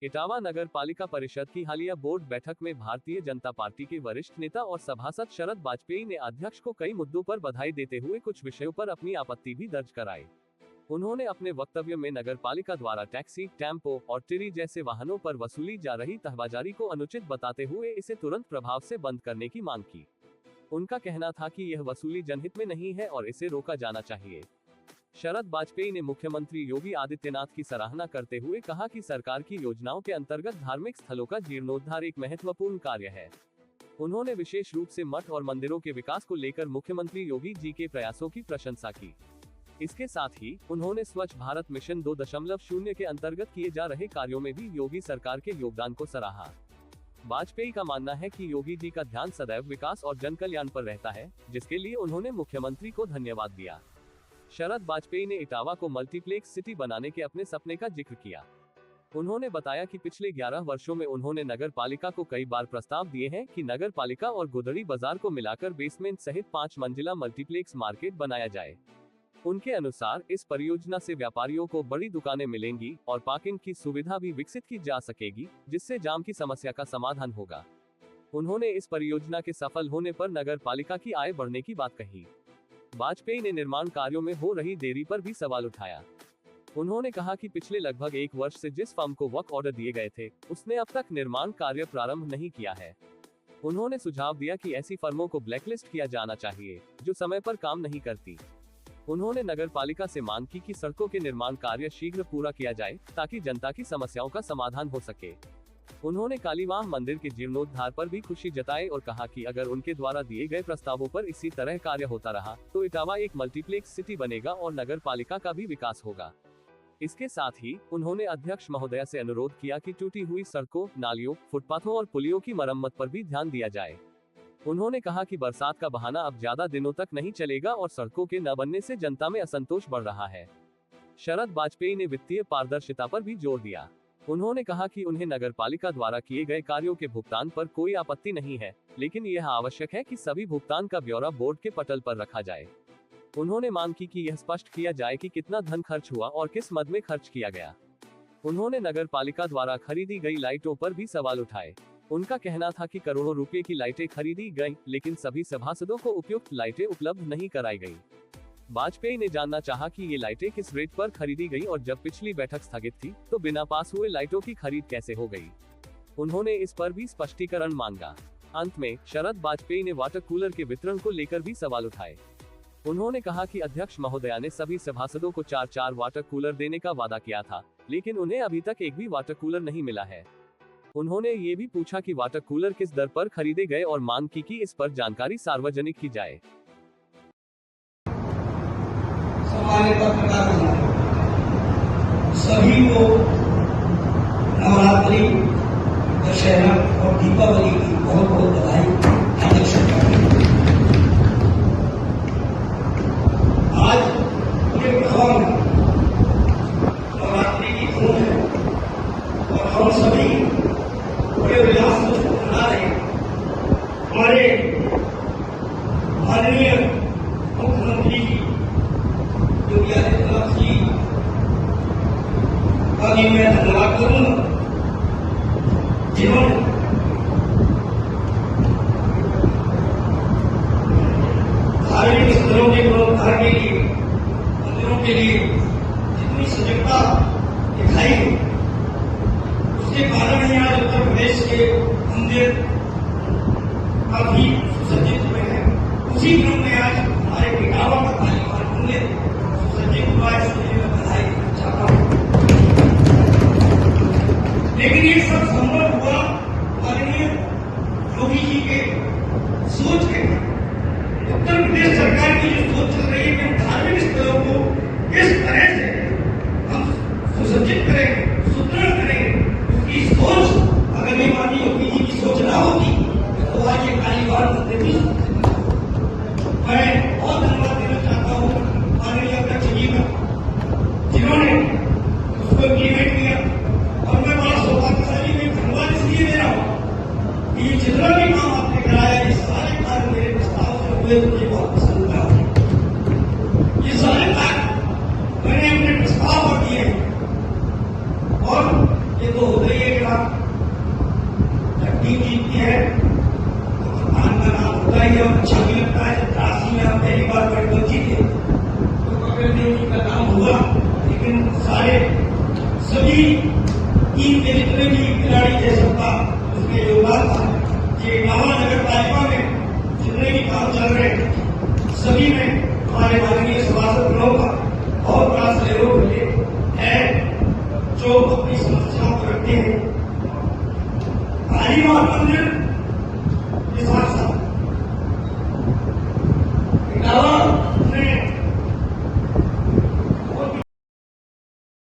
इटावा नगर पालिका परिषद की हालिया बोर्ड बैठक में भारतीय जनता पार्टी के वरिष्ठ नेता और सभासद शरद वाजपेयी ने अध्यक्ष को कई मुद्दों पर बधाई देते हुए कुछ विषयों पर अपनी आपत्ति भी दर्ज कराई। उन्होंने अपने वक्तव्य में नगर पालिका द्वारा टैक्सी, टेम्पो और टिरी जैसे वाहनों पर वसूली जा रही तहबाजारी को अनुचित बताते हुए इसे तुरंत प्रभाव से बंद करने की मांग की। उनका कहना था कि यह वसूली जनहित में नहीं है और इसे रोका जाना चाहिए। शरद वाजपेयी ने मुख्यमंत्री योगी आदित्यनाथ की सराहना करते हुए कहा कि सरकार की योजनाओं के अंतर्गत धार्मिक स्थलों का जीर्णोद्धार एक महत्वपूर्ण कार्य है। उन्होंने विशेष रूप से मठ और मंदिरों के विकास को लेकर मुख्यमंत्री योगी जी के प्रयासों की प्रशंसा की। इसके साथ ही उन्होंने स्वच्छ भारत मिशन 2.0 के अंतर्गत किए जा रहे कार्यों में भी योगी सरकार के योगदान को सराहा। वाजपेयी का मानना है कि योगी जी का ध्यान सदैव विकास और जन कल्याण पर रहता है, जिसके लिए उन्होंने मुख्यमंत्री को धन्यवाद दिया। शरद वाजपेयी ने इटावा को मल्टीप्लेक्स सिटी बनाने के अपने सपने का जिक्र किया। उन्होंने बताया कि पिछले 11 वर्षों में उन्होंने नगर पालिका को कई बार प्रस्ताव दिए हैं कि नगर पालिका और गुदड़ी बाजार को मिलाकर बेसमेंट सहित 5 मंजिला मल्टीप्लेक्स मार्केट बनाया जाए। उनके अनुसार इस परियोजना से व्यापारियों को बड़ी दुकानें मिलेंगी और पार्किंग की सुविधा भी विकसित की जा सकेगी, जिससे जाम की समस्या का समाधान होगा। उन्होंने इस परियोजना के सफल होने पर नगर पालिका की आय बढ़ने की बात कही। वाजपेयी ने निर्माण कार्यों में हो रही देरी पर भी सवाल उठाया। उन्होंने कहा कि पिछले लगभग 1 वर्ष से जिस फर्म को वर्क ऑर्डर दिए गए थे, उसने अब तक निर्माण कार्य प्रारंभ नहीं किया है। उन्होंने सुझाव दिया कि ऐसी फर्मों को ब्लैकलिस्ट किया जाना चाहिए, जो समय पर काम नहीं करती। उन्होंने नगर पालिका से मांग की कि सड़कों के निर्माण कार्य शीघ्र पूरा किया जाए, ताकि जनता की समस्याओं का समाधान हो सके। उन्होंने कालीवाह मंदिर के जीर्णोद्धार पर भी खुशी जताई और कहा कि अगर उनके द्वारा दिए गए प्रस्तावों पर इसी तरह कार्य होता रहा, तो इटावा एक मल्टीप्लेक्स सिटी बनेगा और नगर पालिका का भी विकास होगा। इसके साथ ही उन्होंने अध्यक्ष महोदया से अनुरोध किया कि टूटी हुई सड़कों, नालियों, फुटपाथों और पुलियों की मरम्मत पर भी ध्यान दिया जाए। उन्होंने कहा कि बरसात का बहाना अब ज्यादा दिनों तक नहीं चलेगा और सड़कों के न बनने से जनता में असंतोष बढ़ रहा है। शरद वाजपेयी ने वित्तीय पारदर्शिता पर भी जोर दिया। उन्होंने कहा कि उन्हें नगर पालिका द्वारा किए गए कार्यों के भुगतान पर कोई आपत्ति नहीं है, लेकिन यह आवश्यक है कि सभी भुगतान का ब्यौरा बोर्ड के पटल पर रखा जाए। उन्होंने मांग की कि यह स्पष्ट किया जाए कि कितना धन खर्च हुआ और किस मद में खर्च किया गया। उन्होंने नगर पालिका द्वारा खरीदी गई लाइटों पर भी सवाल उठाए। उनका कहना था कि करोड़ों रुपए की लाइटें खरीदी गईं, लेकिन सभी सभासदों को उपयुक्त लाइटें उपलब्ध नहीं कराई गईं। वाजपेयी ने जानना चाहा कि ये लाइटें किस रेट पर खरीदी गई और जब पिछली बैठक स्थगित थी, तो बिना पास हुए लाइटों की खरीद कैसे हो गई। उन्होंने इस पर भी स्पष्टीकरण मांगा। अंत में शरद वाजपेयी ने वाटर कूलर के वितरण को लेकर भी सवाल उठाए। उन्होंने कहा कि अध्यक्ष महोदया ने सभी सभासदों को 4-4 वाटर कूलर देने का वादा किया था, लेकिन उन्हें अभी तक एक भी वाटर कूलर नहीं मिला है। उन्होंने ये भी पूछा कि वाटर कूलर किस दर पर खरीदे गए और मांग की कि इस पर जानकारी सार्वजनिक की जाए। हमारे पत्रकार सभी को नवरात्रि, दशहरा और दीपावली की बहुत बहुत बधाई। आज पूरे गांव में नवरात्रि की धूम है और हम सभी बड़े उल्लास से मना रहे हैं। हमारे माननीय मुख्यमंत्री योगी आदित्यनाथ जी का भी मैं धन्यवाद करूंगा, जिन्होंने धार्मिक स्थलों के पुनरुद्धार के लिए, मंदिरों के लिए जितनी सजगता दिखाई, उसके कारण ही आज उत्तर प्रदेश के मंदिर काफी सुसज्जित हुए हैं। उसी क्रम में आज हमारे इटावा का कालीवाह मंदिर लेकिन ये सब संभव हुआ माननीय योगी जी के सोच के। उत्तर प्रदेश सरकार की जो सोच चल रही है कि हम धार्मिक स्थलों को किस तरह से हम सुसज्जित करेंगे, सुदृढ़ करेंगे, उसकी सोच अगर ये माननीय योगी जी की सोच ना होती तो आज ये कालीवाह मंदिर भी मैं बहुत धन्यवाद देना चाहता हूँ माननीय अध्यक्ष जी का, जिन्होंने उसको इम्प्लीमेंट किया। और मैं बड़ा सौभाग्यशाली में धन्यवाद इसलिए दे रहा हूँ कि जितना भी काम आपने कराया, ये सारे कार्य मेरे प्रस्ताव से हुए, मुझे बहुत पसंद था। ये सारे कार्य मैंने अपने प्रस्ताव पर दिए और ये तो होता ही है का जब टीम जीतती है तो कप्तान का नाम होता ही है और अच्छा भी लगता है। जब त्रासी में हम पहली बार वर्ल्ड कप जीते तो कपिल देव जी का नाम हुआ, लेकिन सभी टीम के जितने भी खिलाड़ी थे सबका उसमें योगदान था। ये महानगर पालिका में जितने भी काम चल रहे हैं सभी में हमारे माननीय सभासद लोगों का बहुत बड़ा सहयोग है जो अपनी समस्याओं को रखते हैं। काली माँ मंदिर